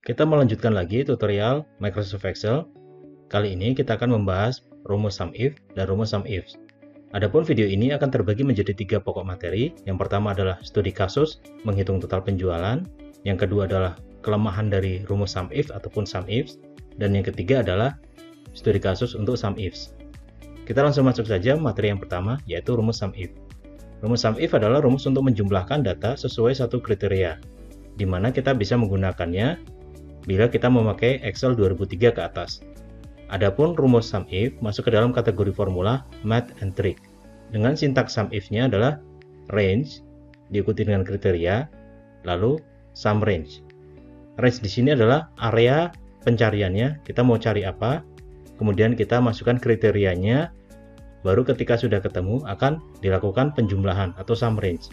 Kita melanjutkan lagi tutorial Microsoft Excel. Kali ini kita akan membahas rumus SUMIF dan rumus SUMIF. Adapun video ini akan terbagi menjadi 3 pokok materi. Yang pertama adalah studi kasus, menghitung total penjualan. Yang kedua adalah kelemahan dari rumus SUMIF ataupun SUMIF. Dan yang ketiga adalah studi kasus untuk SUMIF. Kita langsung masuk saja materi yang pertama, yaitu rumus SUMIF. Rumus SUMIF adalah rumus untuk menjumlahkan data sesuai satu kriteria, di mana kita bisa menggunakannya bila kita memakai Excel 2003 ke atas. Adapun rumus SUMIF masuk ke dalam kategori formula Math and Trick. Dengan sintaks SUMIF-nya adalah range diikuti dengan kriteria, lalu sum range. Range di sini adalah area pencariannya, kita mau cari apa, kemudian kita masukkan kriterianya, baru ketika sudah ketemu akan dilakukan penjumlahan atau sum range.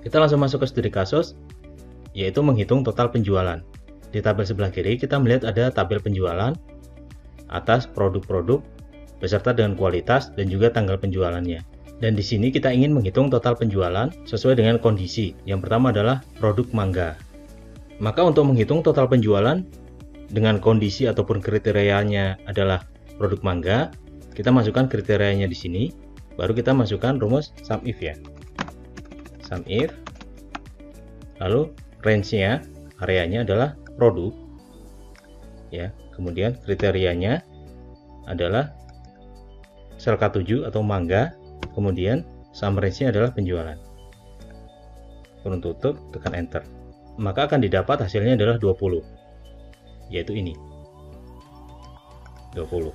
Kita langsung masuk ke studi kasus, yaitu menghitung total penjualan. Di tabel sebelah kiri kita melihat ada tabel penjualan atas produk-produk beserta dengan kualitas dan juga tanggal penjualannya. Dan di sini kita ingin menghitung total penjualan sesuai dengan kondisi. Yang pertama adalah produk mangga. Maka untuk menghitung total penjualan dengan kondisi ataupun kriterianya adalah produk mangga, kita masukkan kriterianya di sini, baru kita masukkan rumus SUMIF ya. SUMIF, lalu range-nya, areanya adalah produk ya, kemudian kriterianya adalah sel K7 atau mangga, kemudian sum range-nya adalah penjualan. Kurung tutup, tekan enter, maka akan didapat hasilnya adalah 20, yaitu ini 20.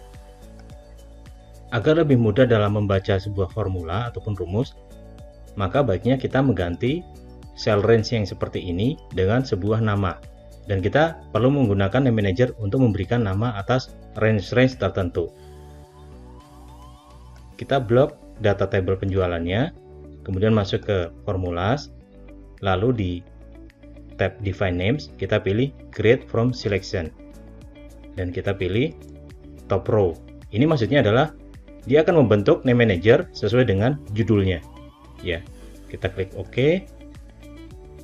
Agar lebih mudah dalam membaca sebuah formula ataupun rumus, maka baiknya kita mengganti sel range yang seperti ini dengan sebuah nama. Dan kita perlu menggunakan name manager untuk memberikan nama atas range-range tertentu. Kita blok data table penjualannya, kemudian masuk ke formulas, lalu di tab define names kita pilih create from selection, dan kita pilih top row. Ini maksudnya adalah dia akan membentuk name manager sesuai dengan judulnya ya. Kita klik OK,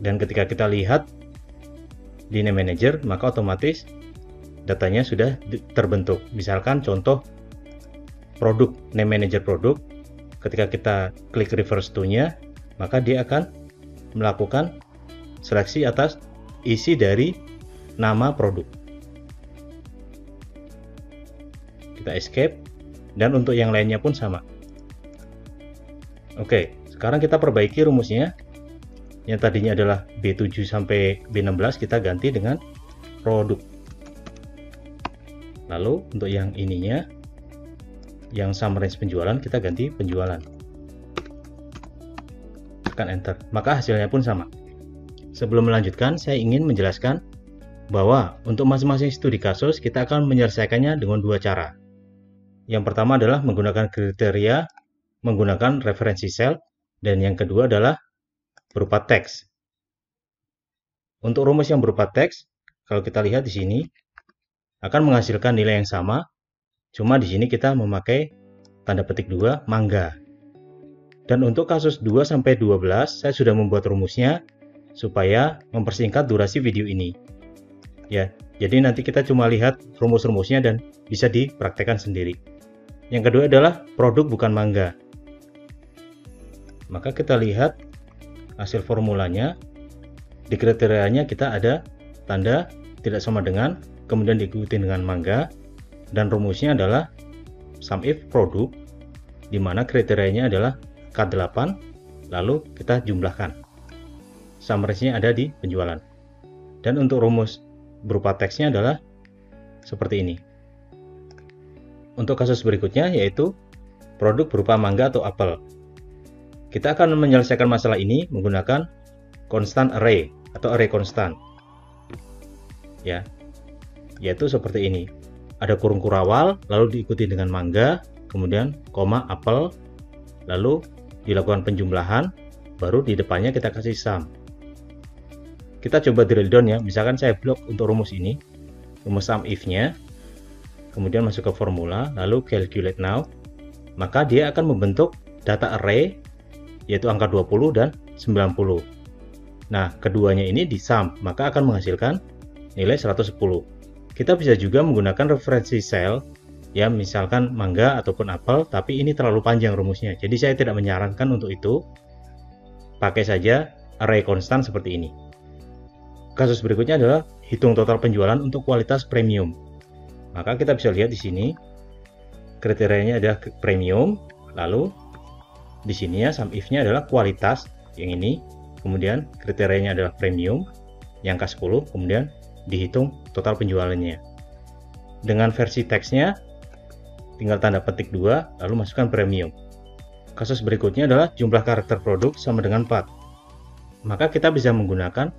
dan ketika kita lihat di name manager, maka otomatis datanya sudah terbentuk. Misalkan contoh produk, name manager produk, ketika kita klik reverse to nya, maka dia akan melakukan seleksi atas isi dari nama produk. Kita escape, dan untuk yang lainnya pun sama. Oke, sekarang kita perbaiki rumusnya. Yang tadinya adalah B7 sampai B16 kita ganti dengan produk. Lalu untuk yang ininya, yang sum range penjualan, kita ganti penjualan. Tekan enter, maka hasilnya pun sama. Sebelum melanjutkan, saya ingin menjelaskan bahwa untuk masing-masing studi kasus kita akan menyelesaikannya dengan dua cara. Yang pertama adalah menggunakan kriteria, menggunakan referensi sel, dan yang kedua adalah berupa teks. Untuk rumus yang berupa teks, kalau kita lihat di sini akan menghasilkan nilai yang sama, cuma di sini kita memakai tanda petik 2 mangga. Dan untuk kasus 2 sampai 12 saya sudah membuat rumusnya supaya mempersingkat durasi video ini. Ya, jadi nanti kita cuma lihat rumus-rumusnya dan bisa dipraktekkan sendiri. Yang kedua adalah produk bukan mangga. Maka kita lihat hasil formulanya. Di kriterianya kita ada tanda tidak sama dengan, kemudian diikuti dengan mangga, dan rumusnya adalah SUMIF produk, di mana kriterianya adalah K8, lalu kita jumlahkan. Sum range-nya ada di penjualan. Dan untuk rumus berupa teksnya adalah seperti ini. Untuk kasus berikutnya yaitu produk berupa mangga atau apel. Kita akan menyelesaikan masalah ini menggunakan constant array atau array konstan. Ya. Yaitu seperti ini. Ada kurung kurawal, lalu diikuti dengan mangga, kemudian koma apel, lalu dilakukan penjumlahan, baru di depannya kita kasih sum. Kita coba drill down ya. Misalkan saya blok untuk rumus ini, rumus SUMIF-nya, kemudian masuk ke formula, lalu calculate now, maka dia akan membentuk data array yaitu angka 20 dan 90. Nah, keduanya ini di sum, maka akan menghasilkan nilai 110. Kita bisa juga menggunakan referensi sel, ya misalkan mangga ataupun apel, tapi ini terlalu panjang rumusnya. Jadi saya tidak menyarankan untuk itu. Pakai saja array konstan seperti ini. Kasus berikutnya adalah hitung total penjualan untuk kualitas premium. Maka kita bisa lihat di sini kriterianya adalah premium, lalu di sini ya sum if-nya adalah kualitas yang ini, kemudian kriterianya adalah premium yang angka 10, kemudian dihitung total penjualannya. Dengan versi teksnya tinggal tanda petik 2 lalu masukkan premium. Kasus berikutnya adalah jumlah karakter produk sama dengan 4. Maka kita bisa menggunakan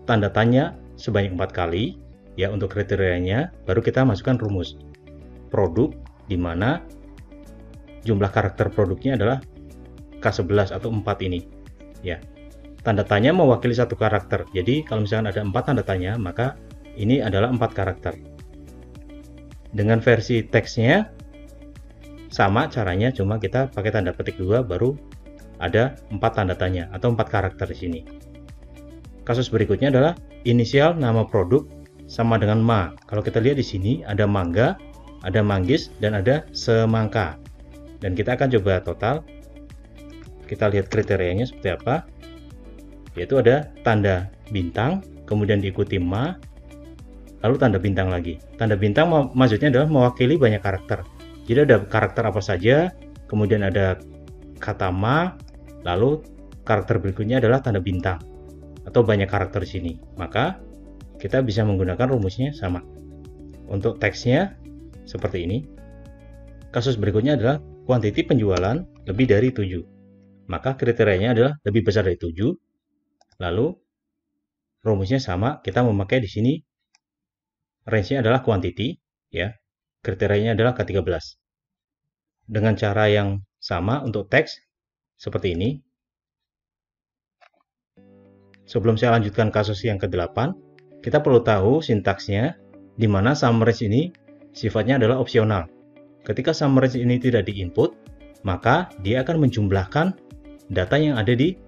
tanda tanya sebanyak 4 kali ya untuk kriterianya, baru kita masukkan rumus produk di mana jumlah karakter produknya adalah K11 atau 4 ini ya. Tanda tanya mewakili satu karakter, jadi kalau misalkan ada 4 tanda tanya maka ini adalah 4 karakter. Dengan versi teksnya sama caranya, cuma kita pakai tanda petik 2 baru ada 4 tanda tanya atau 4 karakter di sini. Kasus berikutnya adalah inisial nama produk sama dengan ma. Kalau kita lihat di sini ada mangga, ada manggis, dan ada semangka. Dan kita akan coba total. Kita lihat kriterianya seperti apa. Yaitu ada tanda bintang, kemudian diikuti ma, lalu tanda bintang lagi. Tanda bintang maksudnya adalah mewakili banyak karakter. Jadi ada karakter apa saja, kemudian ada kata ma, lalu karakter berikutnya adalah tanda bintang atau banyak karakter di sini. Maka kita bisa menggunakan rumusnya sama. Untuk teksnya seperti ini. Kasus berikutnya adalah kuantiti penjualan lebih dari 7. Maka kriterianya adalah lebih besar dari 7. Lalu rumusnya sama, kita memakai di sini range-nya adalah quantity ya. Kriterianya adalah K13. Dengan cara yang sama untuk teks seperti ini. Sebelum saya lanjutkan kasus yang ke-8, kita perlu tahu sintaksnya, di mana sum range ini sifatnya adalah opsional. Ketika sum range ini tidak di-input, maka dia akan menjumlahkan data yang ada di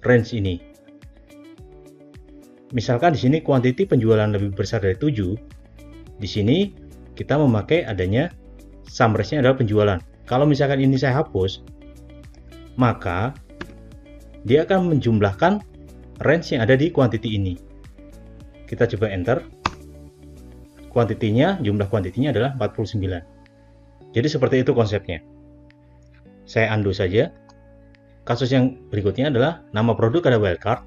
range ini. Misalkan di sini kuantiti penjualan lebih besar dari 7, di sini kita memakai adanya sum range-nya adalah penjualan. Kalau misalkan ini saya hapus, maka dia akan menjumlahkan range yang ada di kuantiti ini. Kita coba enter. Kuantitinya, jumlah kuantitinya adalah 49. Jadi seperti itu konsepnya. Saya undo saja. Kasus yang berikutnya adalah nama produk ada wildcard.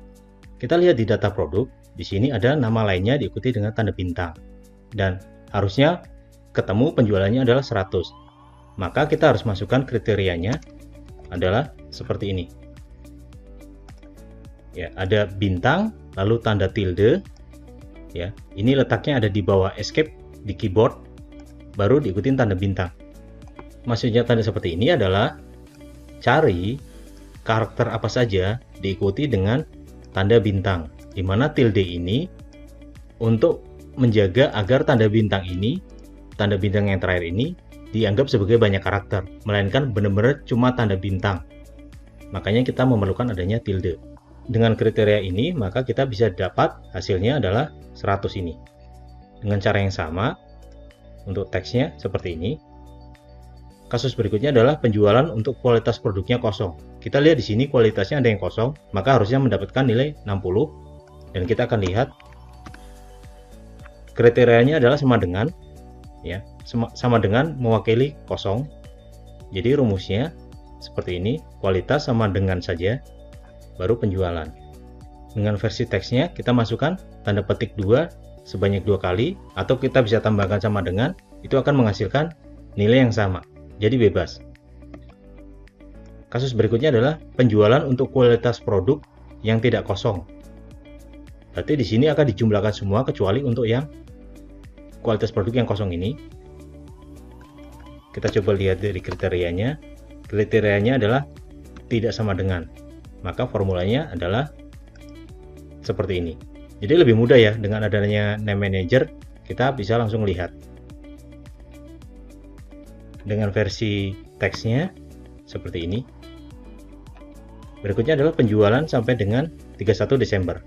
Kita lihat di data produk, di sini ada nama lainnya diikuti dengan tanda bintang. Dan harusnya ketemu penjualannya adalah 100. Maka kita harus masukkan kriterianya adalah seperti ini. Ya, ada bintang, lalu tanda tilde. Ya, ini letaknya ada di bawah escape di keyboard, baru diikuti tanda bintang. Maksudnya tanda seperti ini adalah cari karakter apa saja diikuti dengan tanda bintang, di mana tilde ini untuk menjaga agar tanda bintang ini, tanda bintang yang terakhir ini dianggap sebagai banyak karakter, melainkan benar-benar cuma tanda bintang. Makanya kita memerlukan adanya tilde. Dengan kriteria ini, maka kita bisa dapat hasilnya adalah 100 ini. Dengan cara yang sama, untuk teksnya seperti ini. Kasus berikutnya adalah penjualan untuk kualitas produknya kosong. Kita lihat di sini kualitasnya ada yang kosong, maka harusnya mendapatkan nilai 60. Dan kita akan lihat kriterianya adalah sama dengan, ya, sama dengan mewakili kosong. Jadi rumusnya seperti ini, kualitas sama dengan saja, baru penjualan. Dengan versi teksnya kita masukkan tanda petik 2 sebanyak 2 kali, atau kita bisa tambahkan sama dengan, itu akan menghasilkan nilai yang sama. Jadi bebas. Kasus berikutnya adalah penjualan untuk kualitas produk yang tidak kosong. Berarti di sini akan dijumlahkan semua kecuali untuk yang kualitas produk yang kosong ini. Kita coba lihat dari kriterianya. Kriterianya adalah tidak sama dengan. Maka formulanya adalah seperti ini. Jadi lebih mudah ya, dengan adanya name manager kita bisa langsung lihat. Dengan versi teksnya seperti ini. Berikutnya adalah penjualan sampai dengan 31 Desember.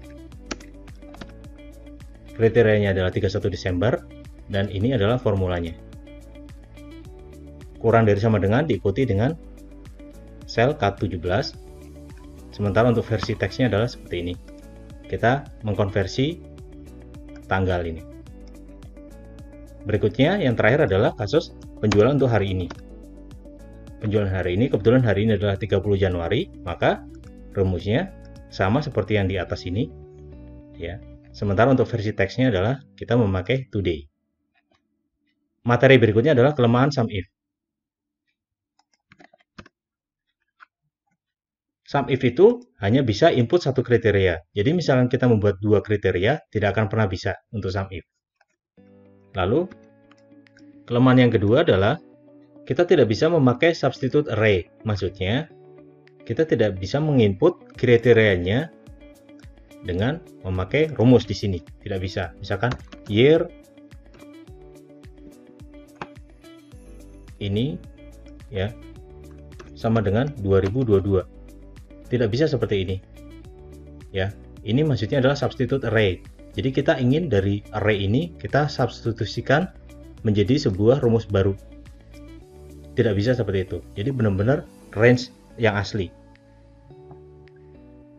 kriterianya adalah 31 Desember, dan ini adalah formulanya. Kurang dari sama dengan diikuti dengan sel K17. Sementara untuk versi teksnya adalah seperti ini. Kita mengkonversi tanggal ini. Berikutnya yang terakhir adalah kasus penjualan untuk hari ini. Penjualan hari ini, kebetulan hari ini adalah 30 Januari, maka rumusnya sama seperti yang di atas ini, ya. Sementara untuk versi teksnya adalah kita memakai today. Materi berikutnya adalah kelemahan SUMIF. SUMIF itu hanya bisa input satu kriteria. Jadi misalkan kita membuat dua kriteria, tidak akan pernah bisa untuk SUMIF. Lalu, kelemahan yang kedua adalah kita tidak bisa memakai substitute array. Maksudnya, kita tidak bisa menginput kriterianya dengan memakai rumus di sini. Tidak bisa. Misalkan year ini ya sama dengan 2022. Tidak bisa seperti ini. Ya, ini maksudnya adalah substitute array. Jadi kita ingin dari array ini kita substitusikan menjadi sebuah rumus baru. Tidak bisa seperti itu. Jadi benar-benar range yang asli.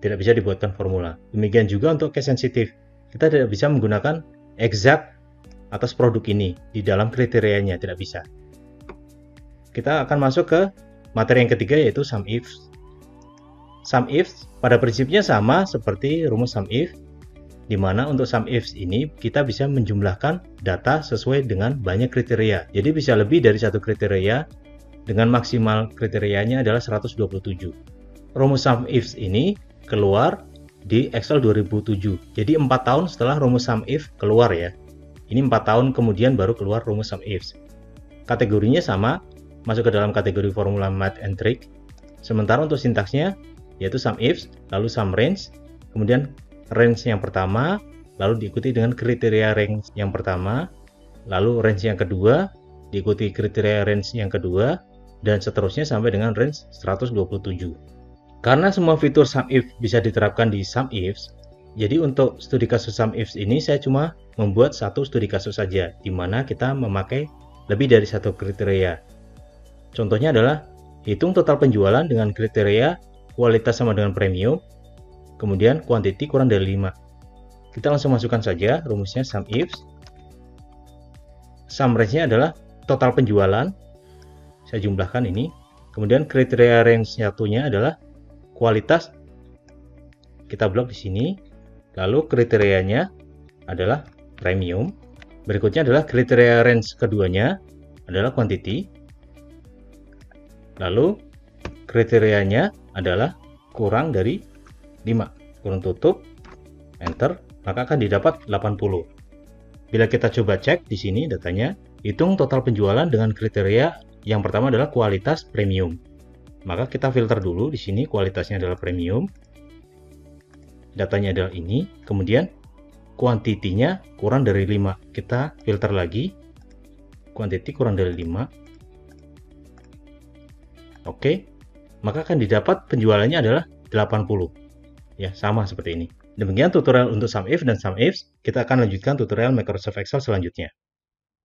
Tidak bisa dibuatkan formula. Demikian juga untuk case sensitive. Kita tidak bisa menggunakan exact atas produk ini di dalam kriterianya, tidak bisa. Kita akan masuk ke materi yang ketiga, yaitu SUMIF. SUMIF pada prinsipnya sama seperti rumus SUMIF, di mana untuk SUMIF ini kita bisa menjumlahkan data sesuai dengan banyak kriteria. Jadi bisa lebih dari satu kriteria, dengan maksimal kriterianya adalah 127. Rumus SUMIF ini keluar di Excel 2007. Jadi 4 tahun setelah rumus SUMIF keluar ya. Ini 4 tahun kemudian baru keluar rumus SUMIF. Kategorinya sama, masuk ke dalam kategori formula math and trick. Sementara untuk sintaksnya yaitu SUMIF, lalu SUMRange, kemudian range yang pertama, lalu diikuti dengan kriteria range yang pertama, lalu range yang kedua, diikuti kriteria range yang kedua, dan seterusnya sampai dengan range 127. Karena semua fitur SUMIF bisa diterapkan di SUMIF, jadi untuk studi kasus SUMIF ini saya cuma membuat satu studi kasus saja, di mana kita memakai lebih dari satu kriteria. Contohnya adalah hitung total penjualan dengan kriteria kualitas sama dengan premium, kemudian quantity kurang dari 5. Kita langsung masukkan saja rumusnya SUMIF. SUMRange-nya adalah total penjualan. Saya jumlahkan ini. Kemudian kriteria range satunya adalah kualitas. Kita blok di sini. Lalu kriterianya adalah premium. Berikutnya adalah kriteria range keduanya adalah quantity. Lalu kriterianya adalah kurang dari 5. Kurung tutup, enter, maka akan didapat 80. Bila kita coba cek di sini datanya, hitung total penjualan dengan kriteria yang pertama adalah kualitas premium. Maka kita filter dulu di sini, kualitasnya adalah premium. Datanya adalah ini, kemudian kuantitinya kurang dari 5. Kita filter lagi, quantity kurang dari 5. Oke, maka akan didapat penjualannya adalah 80. Ya, sama seperti ini. Demikian tutorial untuk SUMIF dan SUMIF. Kita akan lanjutkan tutorial Microsoft Excel selanjutnya.